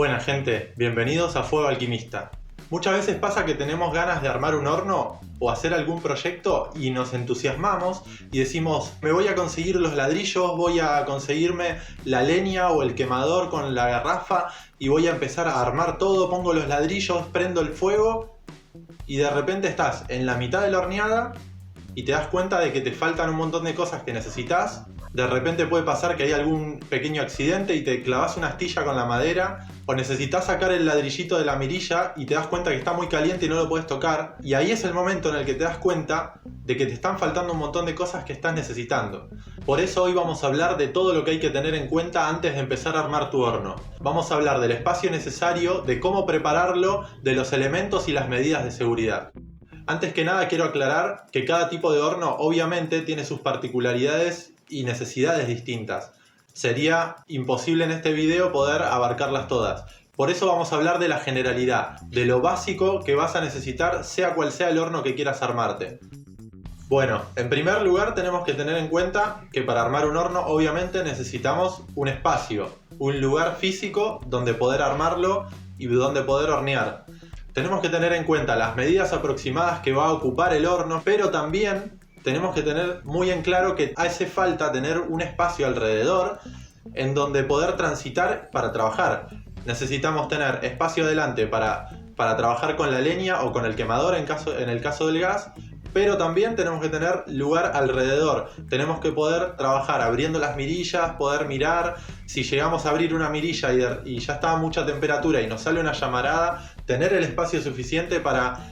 Buena gente, bienvenidos a Fuego Alquimista. Muchas veces pasa que tenemos ganas de armar un horno o hacer algún proyecto y nos entusiasmamos y decimos, me voy a conseguir los ladrillos, voy a conseguirme la leña o el quemador con la garrafa y voy a empezar a armar todo, pongo los ladrillos, prendo el fuego y de repente estás en la mitad de la horneada y te das cuenta de que te faltan un montón de cosas que necesitas. De repente puede pasar que hay algún pequeño accidente y te clavas una astilla con la madera, o necesitas sacar el ladrillito de la mirilla y te das cuenta que está muy caliente y no lo puedes tocar, y ahí es el momento en el que te das cuenta de que te están faltando un montón de cosas que estás necesitando. Por eso hoy vamos a hablar de todo lo que hay que tener en cuenta antes de empezar a armar tu horno. Vamos a hablar del espacio necesario, de cómo prepararlo, de los elementos y las medidas de seguridad. Antes que nada quiero aclarar que cada tipo de horno obviamente tiene sus particularidades y necesidades distintas. Sería imposible en este video poder abarcarlas todas. Por eso vamos a hablar de la generalidad, de lo básico que vas a necesitar sea cual sea el horno que quieras armarte. Bueno, en primer lugar tenemos que tener en cuenta que para armar un horno obviamente necesitamos un espacio, un lugar físico donde poder armarlo y donde poder hornear. Tenemos que tener en cuenta las medidas aproximadas que va a ocupar el horno, pero también tenemos que tener muy en claro que hace falta tener un espacio alrededor en donde poder transitar para trabajar. Necesitamos tener espacio adelante para trabajar con la leña o con el quemador en el caso del gas, pero también tenemos que tener lugar alrededor. Tenemos que poder trabajar abriendo las mirillas, poder mirar. Si llegamos a abrir una mirilla y ya está a mucha temperatura y nos sale una llamarada, tener el espacio suficiente para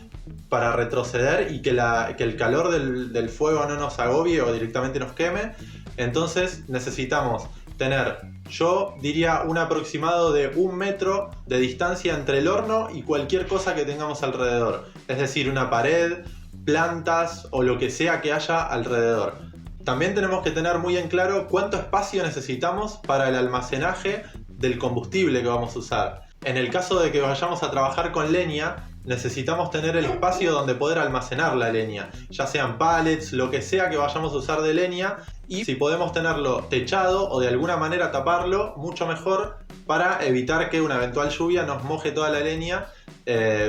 retroceder y que el calor del fuego no nos agobie o directamente nos queme. Entonces necesitamos tener, yo diría, un aproximado de 1 metro de distancia entre el horno y cualquier cosa que tengamos alrededor. Es decir, una pared, plantas o lo que sea que haya alrededor. También tenemos que tener muy en claro cuánto espacio necesitamos para el almacenaje del combustible que vamos a usar. En el caso de que vayamos a trabajar con leña, necesitamos tener el espacio donde poder almacenar la leña, ya sean pallets, lo que sea que vayamos a usar de leña, y si podemos tenerlo techado o de alguna manera taparlo, mucho mejor para evitar que una eventual lluvia nos moje toda la leña,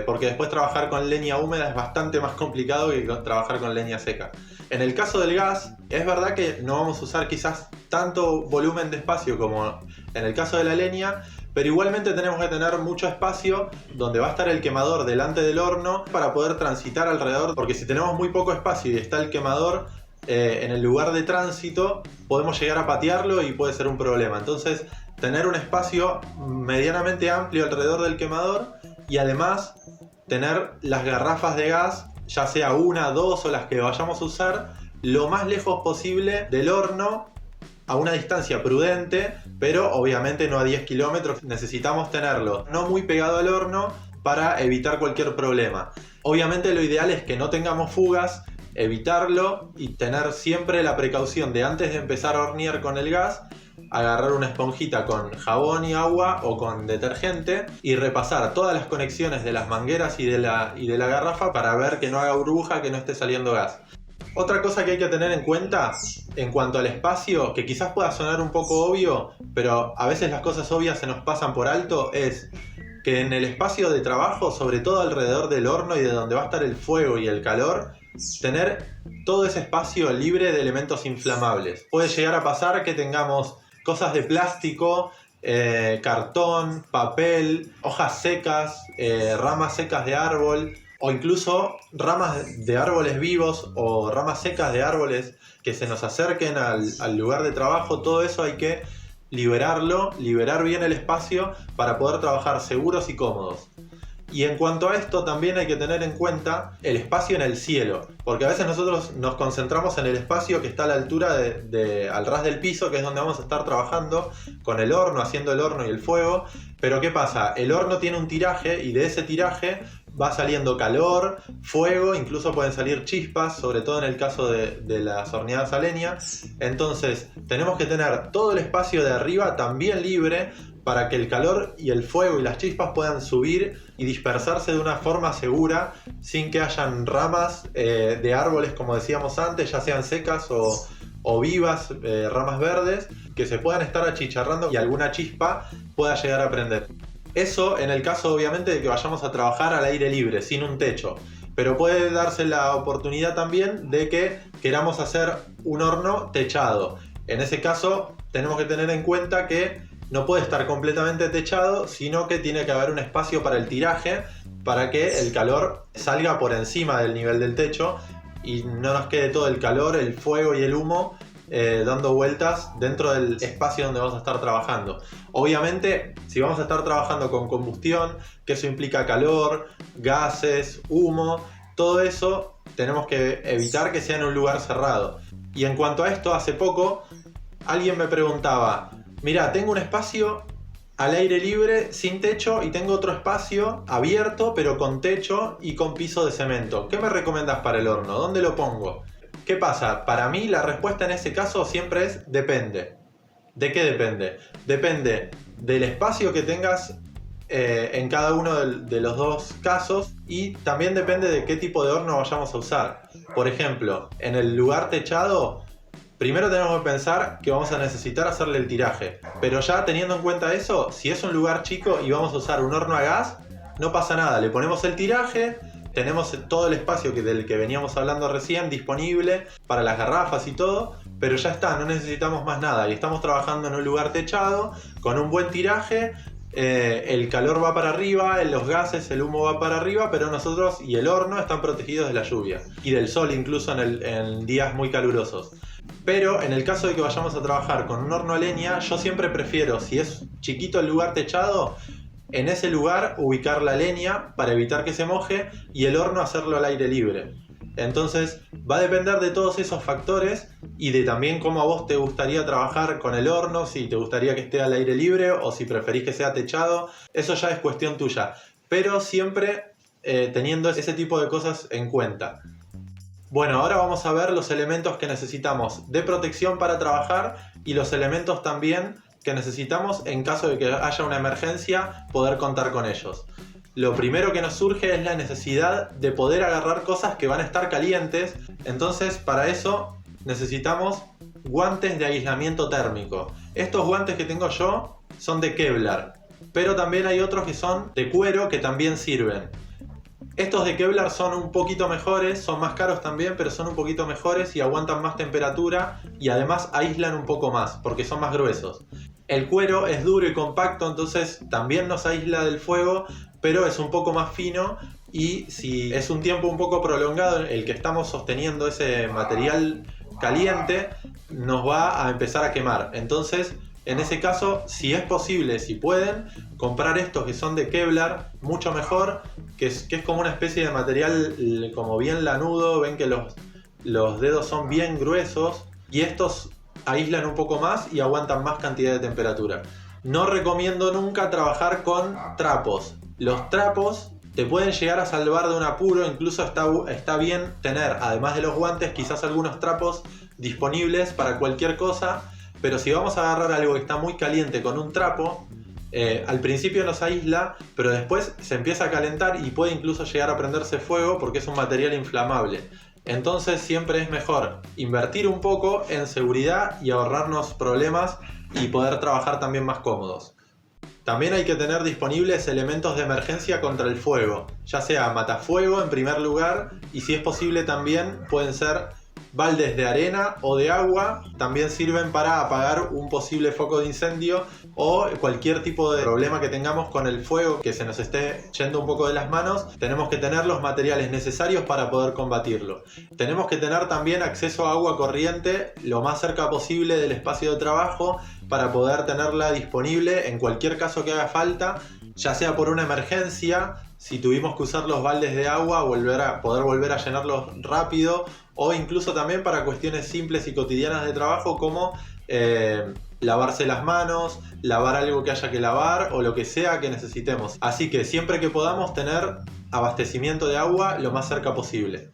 porque después trabajar con leña húmeda es bastante más complicado que trabajar con leña seca. En el caso del gas, es verdad que no vamos a usar quizás tanto volumen de espacio como en el caso de la leña, pero igualmente tenemos que tener mucho espacio donde va a estar el quemador delante del horno para poder transitar alrededor, porque si tenemos muy poco espacio y está el quemador en el lugar de tránsito, podemos llegar a patearlo y puede ser un problema. Entonces, tener un espacio medianamente amplio alrededor del quemador y además tener las garrafas de gas, ya sea una, dos o las que vayamos a usar, lo más lejos posible del horno, a una distancia prudente, pero obviamente no a 10 kilómetros. Necesitamos tenerlo no muy pegado al horno para evitar cualquier problema. Obviamente lo ideal es que no tengamos fugas, evitarlo y tener siempre la precaución de, antes de empezar a hornear con el gas, agarrar una esponjita con jabón y agua o con detergente y repasar todas las conexiones de las mangueras y de la garrafa para ver que no haga burbuja, que no esté saliendo gas. Otra cosa que hay que tener en cuenta en cuanto al espacio, que quizás pueda sonar un poco obvio, pero a veces las cosas obvias se nos pasan por alto, es que en el espacio de trabajo, sobre todo alrededor del horno y de donde va a estar el fuego y el calor, tener todo ese espacio libre de elementos inflamables. Puede llegar a pasar que tengamos cosas de plástico, cartón, papel, hojas secas, ramas secas de árbol, o incluso ramas de árboles vivos o ramas secas de árboles que se nos acerquen al lugar de trabajo. Todo eso hay que liberarlo, liberar bien el espacio para poder trabajar seguros y cómodos. Y en cuanto a esto también hay que tener en cuenta el espacio en el cielo, porque a veces nosotros nos concentramos en el espacio que está a la altura al ras del piso, que es donde vamos a estar trabajando con el horno, haciendo el horno y el fuego. Pero ¿qué pasa? El horno tiene un tiraje y de ese tiraje va saliendo calor, fuego, incluso pueden salir chispas, sobre todo en el caso de las horneadas a leña. Entonces tenemos que tener todo el espacio de arriba también libre para que el calor y el fuego y las chispas puedan subir y dispersarse de una forma segura, sin que hayan ramas de árboles, como decíamos antes, ya sean secas o vivas, ramas verdes, que se puedan estar achicharrando y alguna chispa pueda llegar a prender. Eso en el caso obviamente de que vayamos a trabajar al aire libre, sin un techo. Pero puede darse la oportunidad también de que queramos hacer un horno techado. En ese caso tenemos que tener en cuenta que no puede estar completamente techado, sino que tiene que haber un espacio para el tiraje, para que el calor salga por encima del nivel del techo y no nos quede todo el calor, el fuego y el humo dando vueltas dentro del espacio donde vamos a estar trabajando. Obviamente, si vamos a estar trabajando con combustión, que eso implica calor, gases, humo, todo eso tenemos que evitar que sea en un lugar cerrado. Y en cuanto a esto, hace poco alguien me preguntaba, mira, tengo un espacio al aire libre sin techo y tengo otro espacio abierto pero con techo y con piso de cemento. ¿Qué me recomendás para el horno? ¿Dónde lo pongo? ¿Qué pasa? Para mí la respuesta en ese caso siempre es depende. ¿De qué depende? Depende del espacio que tengas en cada uno de los dos casos y también depende de qué tipo de horno vayamos a usar. Por ejemplo, en el lugar techado, primero tenemos que pensar que vamos a necesitar hacerle el tiraje. Pero ya teniendo en cuenta eso, si es un lugar chico y vamos a usar un horno a gas, no pasa nada. Le ponemos el tiraje, tenemos todo el espacio del que veníamos hablando recién disponible para las garrafas y todo, pero ya está, no necesitamos más nada. Y estamos trabajando en un lugar techado, con un buen tiraje, el calor va para arriba, los gases, el humo va para arriba, pero nosotros y el horno están protegidos de la lluvia y del sol incluso en días muy calurosos. Pero en el caso de que vayamos a trabajar con un horno a leña, yo siempre prefiero, si es chiquito el lugar techado, en ese lugar ubicar la leña para evitar que se moje y el horno hacerlo al aire libre. Entonces va a depender de todos esos factores y de también cómo a vos te gustaría trabajar con el horno, si te gustaría que esté al aire libre o si preferís que sea techado. Eso ya es cuestión tuya, pero siempre teniendo ese tipo de cosas en cuenta. Bueno, ahora vamos a ver los elementos que necesitamos de protección para trabajar y los elementos también que necesitamos en caso de que haya una emergencia, poder contar con ellos. Lo primero que nos surge es la necesidad de poder agarrar cosas que van a estar calientes, entonces para eso necesitamos guantes de aislamiento térmico. Estos guantes que tengo yo son de Kevlar, pero también hay otros que son de cuero que también sirven. Estos de Kevlar son un poquito mejores, son más caros también, pero son un poquito mejores y aguantan más temperatura y además aíslan un poco más porque son más gruesos. El cuero es duro y compacto, entonces también nos aísla del fuego, pero es un poco más fino y si es un tiempo un poco prolongado el que estamos sosteniendo ese material caliente, nos va a empezar a quemar. Entonces, en ese caso, si es posible, si pueden, comprar estos que son de Kevlar, mucho mejor, que es como una especie de material como bien lanudo, ven que los dedos son bien gruesos y estos aíslan un poco más y aguantan más cantidad de temperatura. No recomiendo nunca trabajar con trapos. Los trapos te pueden llegar a salvar de un apuro, incluso está bien tener, además de los guantes, quizás algunos trapos disponibles para cualquier cosa, pero si vamos a agarrar algo que está muy caliente con un trapo, al principio nos aísla, pero después se empieza a calentar y puede incluso llegar a prenderse fuego porque es un material inflamable. Entonces siempre es mejor invertir un poco en seguridad y ahorrarnos problemas y poder trabajar también más cómodos. También hay que tener disponibles elementos de emergencia contra el fuego, ya sea matafuego en primer lugar y si es posible también pueden ser baldes de arena o de agua, también sirven para apagar un posible foco de incendio o cualquier tipo de problema que tengamos con el fuego que se nos esté yendo un poco de las manos. Tenemos que tener los materiales necesarios para poder combatirlo. Tenemos que tener también acceso a agua corriente lo más cerca posible del espacio de trabajo para poder tenerla disponible en cualquier caso que haga falta, ya sea por una emergencia, si tuvimos que usar los baldes de agua, poder volver a llenarlos rápido, o incluso también para cuestiones simples y cotidianas de trabajo como lavarse las manos, lavar algo que haya que lavar o lo que sea que necesitemos. Así que siempre que podamos tener abastecimiento de agua lo más cerca posible.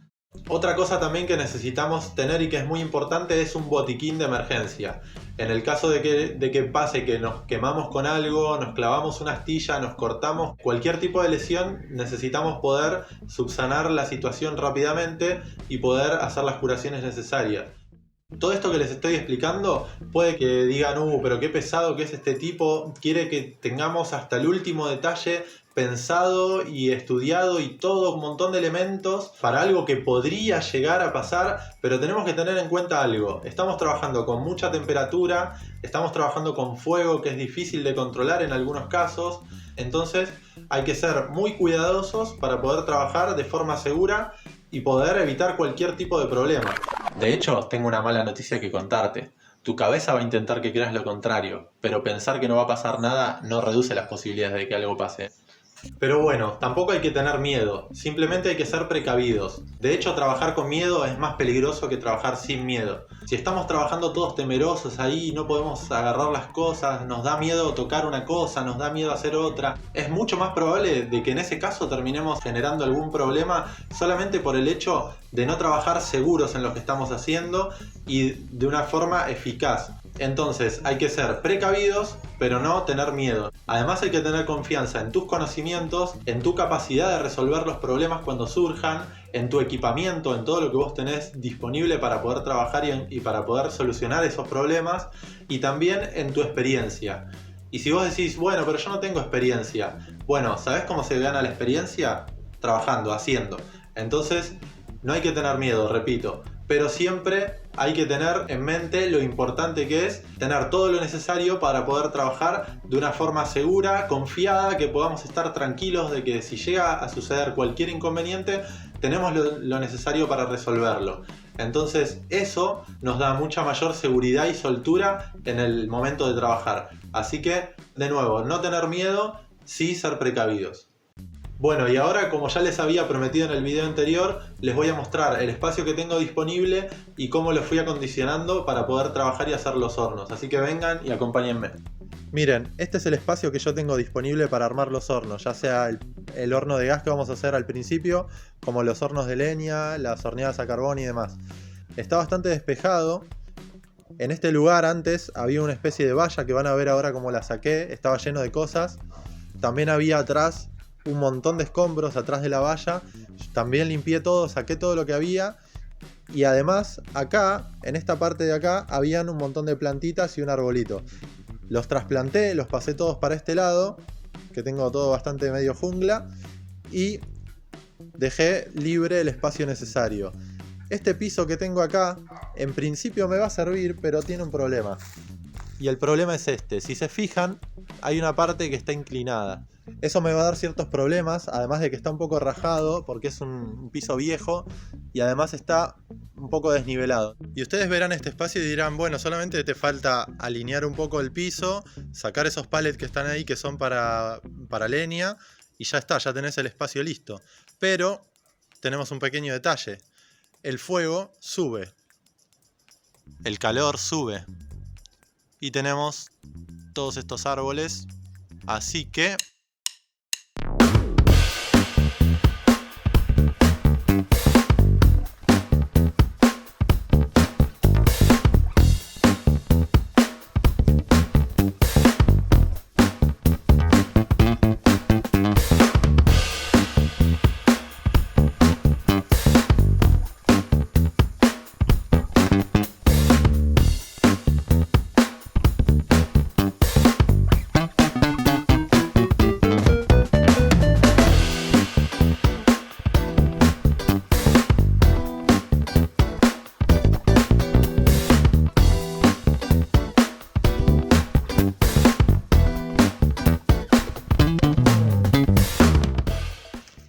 Otra cosa también que necesitamos tener y que es muy importante es un botiquín de emergencia. En el caso de que pase que nos quemamos con algo, nos clavamos una astilla, nos cortamos, cualquier tipo de lesión, necesitamos poder subsanar la situación rápidamente y poder hacer las curaciones necesarias. Todo esto que les estoy explicando puede que digan, pero qué pesado que es este tipo, quiere que tengamos hasta el último detalle pensado y estudiado y todo un montón de elementos para algo que podría llegar a pasar, pero tenemos que tener en cuenta algo. Estamos trabajando con mucha temperatura, estamos trabajando con fuego que es difícil de controlar en algunos casos, entonces hay que ser muy cuidadosos para poder trabajar de forma segura y poder evitar cualquier tipo de problema. De hecho, tengo una mala noticia que contarte. Tu cabeza va a intentar que creas lo contrario, pero pensar que no va a pasar nada no reduce las posibilidades de que algo pase. Pero bueno, tampoco hay que tener miedo, simplemente hay que ser precavidos. De hecho, trabajar con miedo es más peligroso que trabajar sin miedo. Si estamos trabajando todos temerosos ahí, no podemos agarrar las cosas, nos da miedo tocar una cosa, nos da miedo hacer otra, es mucho más probable de que en ese caso terminemos generando algún problema solamente por el hecho de no trabajar seguros en lo que estamos haciendo y de una forma eficaz. Entonces hay que ser precavidos, pero no tener miedo. Además hay que tener confianza en tus conocimientos, en tu capacidad de resolver los problemas cuando surjan, en tu equipamiento, en todo lo que vos tenés disponible para poder trabajar y para poder solucionar esos problemas, y también en tu experiencia. Y si vos decís, bueno, pero yo no tengo experiencia. Bueno, ¿sabés cómo se gana la experiencia? Trabajando, haciendo. Entonces, no hay que tener miedo, repito. Pero siempre hay que tener en mente lo importante que es tener todo lo necesario para poder trabajar de una forma segura, confiada, que podamos estar tranquilos de que si llega a suceder cualquier inconveniente, tenemos lo necesario para resolverlo. Entonces eso nos da mucha mayor seguridad y soltura en el momento de trabajar. Así que, de nuevo, no tener miedo, sí ser precavidos. Bueno, y ahora, como ya les había prometido en el video anterior, les voy a mostrar el espacio que tengo disponible y cómo lo fui acondicionando para poder trabajar y hacer los hornos. Así que vengan y acompáñenme. Miren, este es el espacio que yo tengo disponible para armar los hornos, ya sea el horno de gas que vamos a hacer al principio, como los hornos de leña, las horneadas a carbón y demás. Está bastante despejado. En este lugar antes había una especie de valla que van a ver ahora cómo la saqué, estaba lleno de cosas. También había atrás un montón de escombros atrás de la valla. También limpié todo, saqué todo lo que había. Y además acá, en esta parte de acá, habían un montón de plantitas y un arbolito. Los trasplanté, los pasé todos para este lado, que tengo todo bastante medio jungla, y dejé libre el espacio necesario. Este piso que tengo acá, en principio me va a servir, pero tiene un problema. Y el problema es este: si se fijan, hay una parte que está inclinada. Eso me va a dar ciertos problemas, además de que está un poco rajado porque es un piso viejo y además está un poco desnivelado. Y ustedes verán este espacio y dirán, bueno, solamente te falta alinear un poco el piso, sacar esos pallets que están ahí que son para leña y ya está, ya tenés el espacio listo. Pero tenemos un pequeño detalle: el fuego sube, el calor sube y tenemos todos estos árboles, así que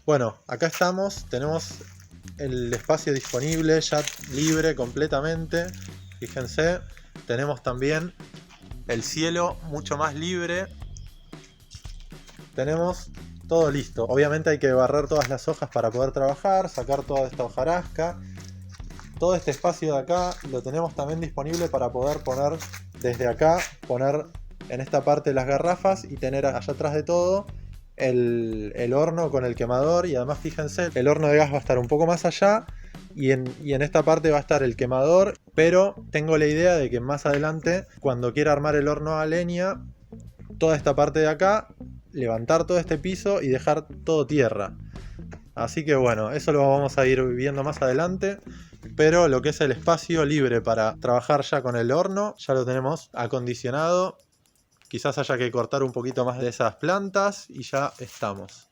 bueno, acá estamos, tenemos el espacio disponible, ya libre completamente. Fíjense, tenemos también el cielo mucho más libre. Tenemos todo listo. Obviamente hay que barrer todas las hojas para poder trabajar, sacar toda esta hojarasca. Todo este espacio de acá lo tenemos también disponible para poder poner desde acá, poner en esta parte las garrafas y tener allá atrás de todo el horno con el quemador. Y además fíjense, el horno de gas va a estar un poco más allá y en esta parte va a estar el quemador, pero tengo la idea de que más adelante, cuando quiera armar el horno a leña, toda esta parte de acá, levantar todo este piso y dejar todo tierra. Así que bueno, eso lo vamos a ir viendo más adelante. pero lo que es el espacio libre para trabajar ya con el horno, ya lo tenemos acondicionado. Quizás haya que cortar un poquito más de esas plantas y ya estamos.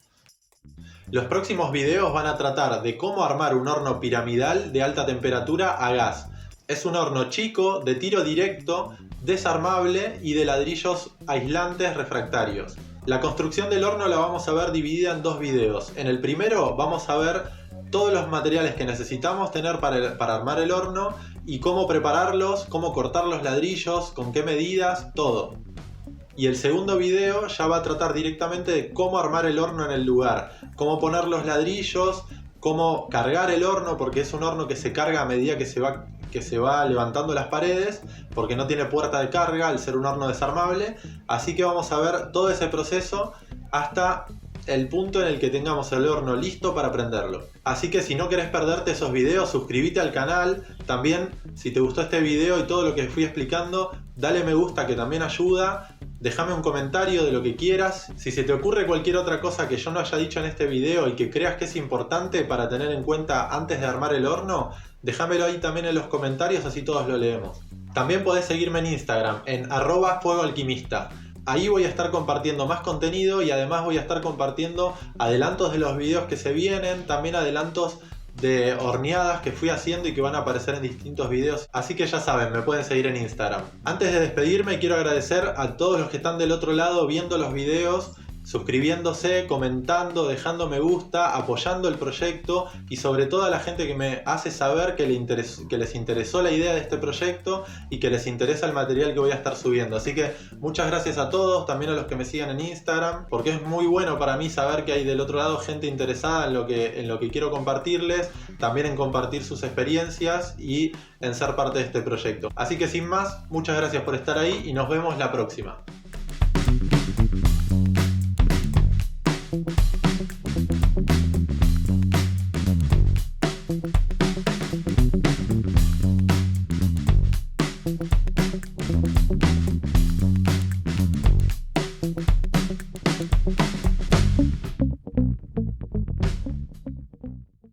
Los próximos videos van a tratar de cómo armar un horno piramidal de alta temperatura a gas. Es un horno chico, de tiro directo, desarmable y de ladrillos aislantes refractarios. La construcción del horno la vamos a ver dividida en dos videos. En el primero vamos a ver todos los materiales que necesitamos tener para armar el horno y cómo prepararlos, cómo cortar los ladrillos, con qué medidas, todo. Y el segundo video ya va a tratar directamente de cómo armar el horno en el lugar, cómo poner los ladrillos, cómo cargar el horno, porque es un horno que se carga a medida que se va levantando las paredes, porque no tiene puerta de carga al ser un horno desarmable. Así que vamos a ver todo ese proceso hasta el punto en el que tengamos el horno listo para prenderlo. Así que si no querés perderte esos videos, suscríbete al canal. También, si te gustó este video y todo lo que fui explicando, dale me gusta, que también ayuda. Déjame un comentario de lo que quieras. Si se te ocurre cualquier otra cosa que yo no haya dicho en este video y que creas que es importante para tener en cuenta antes de armar el horno, déjamelo ahí también en los comentarios, así todos lo leemos. También podés seguirme en Instagram, en @fuegoalquimista. Ahí voy a estar compartiendo más contenido y además voy a estar compartiendo adelantos de los videos que se vienen, también adelantos de horneadas que fui haciendo y que van a aparecer en distintos videos. Así que ya saben, me pueden seguir en Instagram. Antes de despedirme, quiero agradecer a todos los que están del otro lado viendo los videos, suscribiéndose, comentando, dejando me gusta, apoyando el proyecto y sobre todo a la gente que me hace saber que les interesó la idea de este proyecto y que les interesa el material que voy a estar subiendo. Así que muchas gracias a todos, también a los que me sigan en Instagram, porque es muy bueno para mí saber que hay del otro lado gente interesada en lo que quiero compartirles, también en compartir sus experiencias y en ser parte de este proyecto. Así que sin más, muchas gracias por estar ahí y nos vemos la próxima.